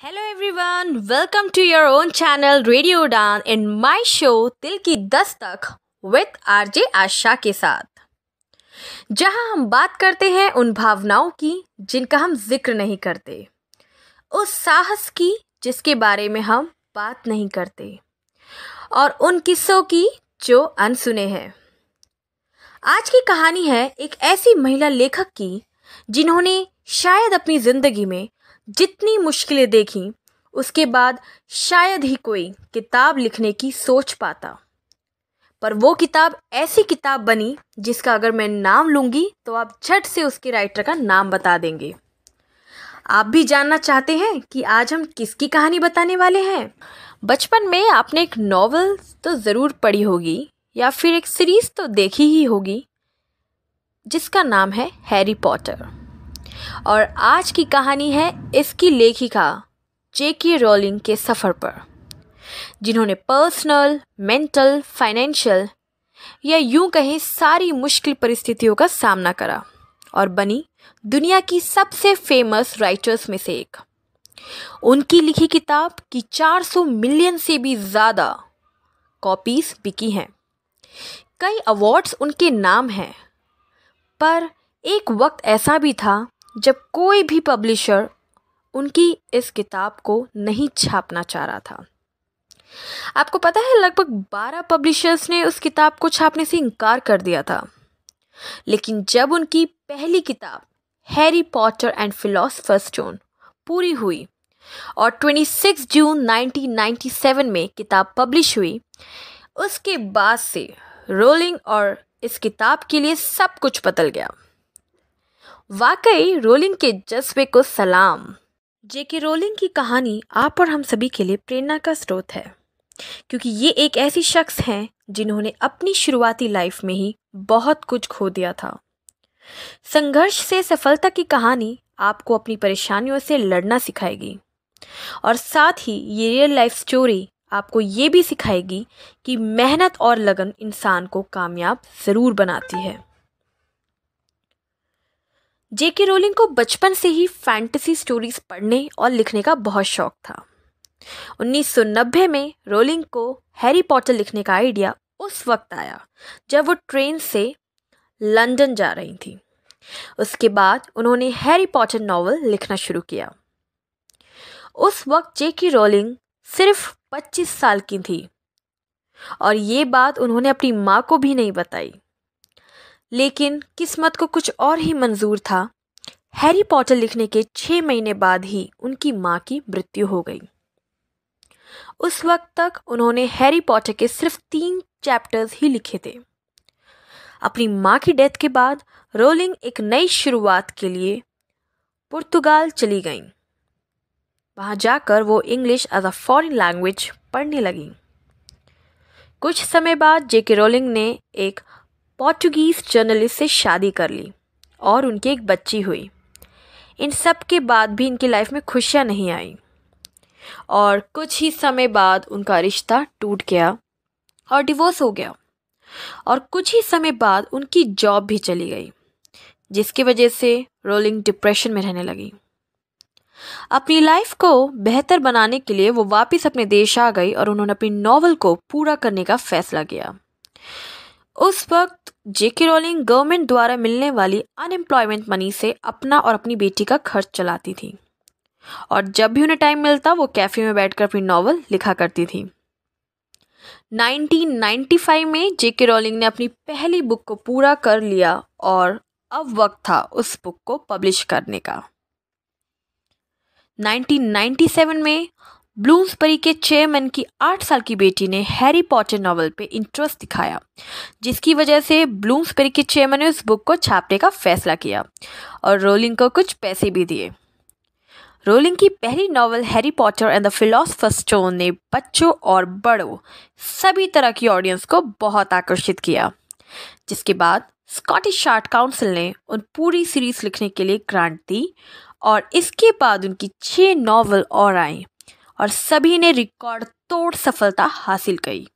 Hello everyone, welcome to your own channel Radio Udan in my show दिल की Dastak with RJ आशा के साथ, जहां हम बात करते हैं उन भावनाओं की जिनका हम जिक्र नहीं करते, उस साहस की जिसके बारे में हम बात नहीं करते और उन किस्सों की जो अनसुने हैं। आज की कहानी है एक ऐसी महिला लेखक की जिन्होंने शायद अपनी ज़िंदगी में जितनी मुश्किलें देखी उसके बाद शायद ही कोई किताब लिखने की सोच पाता, पर वो किताब ऐसी किताब बनी जिसका अगर मैं नाम लूँगी तो आप झट से उसके राइटर का नाम बता देंगे। आप भी जानना चाहते हैं कि आज हम किसकी कहानी बताने वाले हैं? बचपन में आपने एक नॉवल तो ज़रूर पढ़ी होगी या फिर एक सीरीज़ तो देखी ही होगी जिसका नाम है हैरी पॉटर, और आज की कहानी है इसकी लेखिका जेके रोलिंग के सफ़र पर, जिन्होंने पर्सनल, मेंटल, फाइनेंशियल या यूं कहें सारी मुश्किल परिस्थितियों का सामना करा और बनी दुनिया की सबसे फेमस राइटर्स में से एक। उनकी लिखी किताब की 400 मिलियन से भी ज़्यादा कॉपीज़ बिकी हैं। कई अवार्ड्स उनके नाम हैं, पर एक वक्त ऐसा भी था जब कोई भी पब्लिशर उनकी इस किताब को नहीं छापना चाह रहा था। आपको पता है, लगभग 12 पब्लिशर्स ने उस किताब को छापने से इनकार कर दिया था, लेकिन जब उनकी पहली किताब Harry Potter and philosophers stone पूरी हुई और 26 जून 1997 में किताब पब्लिश हुई, उसके बाद से रोलिंग और इस किताब के लिए सब कुछ बदल गया। वाकई रोलिंग के जज्बे को सलाम। जेके रोलिंग की कहानी आप और हम सभी के लिए प्रेरणा का स्रोत है, क्योंकि ये एक ऐसी शख्स हैं जिन्होंने अपनी शुरुआती लाइफ में ही बहुत कुछ खो दिया था। संघर्ष से सफलता की कहानी आपको अपनी परेशानियों से लड़ना सिखाएगी और साथ ही ये रियल लाइफ स्टोरी आपको ये भी सिखाएगी कि मेहनत और लगन इंसान को कामयाब ज़रूर बनाती है। जेके रोलिंग को बचपन से ही फैंटेसी स्टोरीज पढ़ने और लिखने का बहुत शौक था। 1990 में रोलिंग को हैरी पॉटर लिखने का आइडिया उस वक्त आया जब वो ट्रेन से लंदन जा रही थी। उसके बाद उन्होंने हैरी पॉटर नॉवल लिखना शुरू किया। उस वक्त जेके रोलिंग सिर्फ 25 साल की थी और ये बात उन्होंने अपनी माँ को भी नहीं बताई, लेकिन किस्मत को कुछ और ही मंजूर था। हैरी पॉटर लिखने के 6 महीने बाद ही उनकी माँ की मृत्यु हो गई। उस वक्त तक उन्होंने हैरी पॉटर के सिर्फ 3 चैप्टर्स ही लिखे थे। अपनी माँ की डेथ के बाद रोलिंग एक नई शुरुआत के लिए पुर्तगाल चली गईं। वहाँ जाकर वो English as a foreign language पढ़ने लगी। कुछ समय बाद जेके रोलिंग ने एक पोर्तुगीज़ जर्नलिस्ट से शादी कर ली और उनकी एक बच्ची हुई। इन सब के बाद भी इनकी लाइफ में खुशियाँ नहीं आई और कुछ ही समय बाद उनका रिश्ता टूट गया और डिवोर्स हो गया, और कुछ ही समय बाद उनकी जॉब भी चली गई, जिसकी वजह से रोलिंग डिप्रेशन में रहने लगी। अपनी लाइफ को बेहतर बनाने के लिए वो वापस अपने देश आ गई और उन्होंने अपनी नॉवल को पूरा करने का फैसला किया। उस वक्त जेके रोलिंग गवर्नमेंट द्वारा मिलने वाली अनएम्प्लॉयमेंट मनी से अपना और अपनी बेटी का खर्च चलाती थी, और जब भी उन्हें टाइम मिलता वो कैफ़े में बैठकर अपनी नॉवल लिखा करती थी। 1995 में जेके रोलिंग ने अपनी पहली बुक को पूरा कर लिया और अब वक्त था उस बुक को पब्लिश करने का। 1997 में ब्लूम्सबरी के चेयरमैन की 8 साल की बेटी ने हैरी पॉटर नॉवल पे इंटरेस्ट दिखाया, जिसकी वजह से ब्लूम्सबरी के चेयरमैन ने उस बुक को छापने का फैसला किया और रोलिंग को कुछ पैसे भी दिए। रोलिंग की पहली novel Harry Potter and the philosophers stone ने बच्चों और बड़ों सभी तरह की ऑडियंस को बहुत आकर्षित किया, जिसके बाद स्कॉटिश आर्ट काउंसिल ने उन पूरी सीरीज लिखने के लिए ग्रांट दी और इसके बाद उनकी 6 नॉवल और आई और सभी ने रिकॉर्ड तोड़ सफलता हासिल की,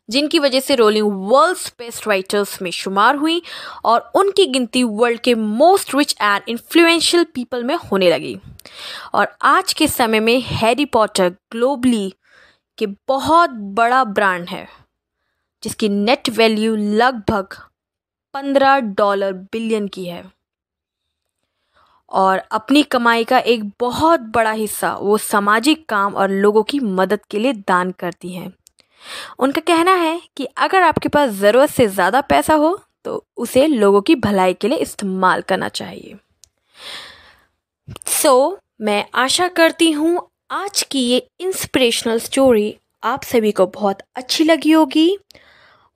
जिनकी वजह से रोलिंग वर्ल्ड्स बेस्ट राइटर्स में शुमार हुई और उनकी गिनती वर्ल्ड के most rich and influential people में होने लगी। और आज के समय में हैरी पॉटर ग्लोबली के बहुत बड़ा ब्रांड है, जिसकी नेट वैल्यू लगभग $15 बिलियन की है। और अपनी कमाई का एक बहुत बड़ा हिस्सा वो सामाजिक काम और लोगों की मदद के लिए दान करती हैं। उनका कहना है कि अगर आपके पास ज़रूरत से ज़्यादा पैसा हो तो उसे लोगों की भलाई के लिए इस्तेमाल करना चाहिए। मैं आशा करती हूँ आज की ये इंस्पिरेशनल स्टोरी आप सभी को बहुत अच्छी लगी होगी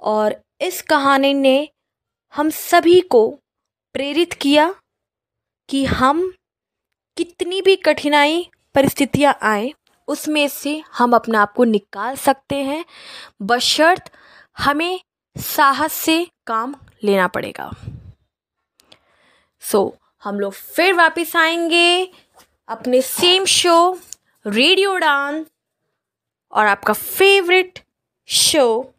और इस कहानी ने हम सभी को प्रेरित किया कि हम कितनी भी कठिनाई परिस्थितियाँ आए उसमें से हम अपने आप को निकाल सकते हैं, बशर्त हमें साहस से काम लेना पड़ेगा। हम लोग फिर वापस आएंगे अपने सेम शो रेडियो उड़ान और आपका फेवरेट शो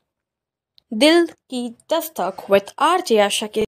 दिल की दस्तक विद आरजे आशा के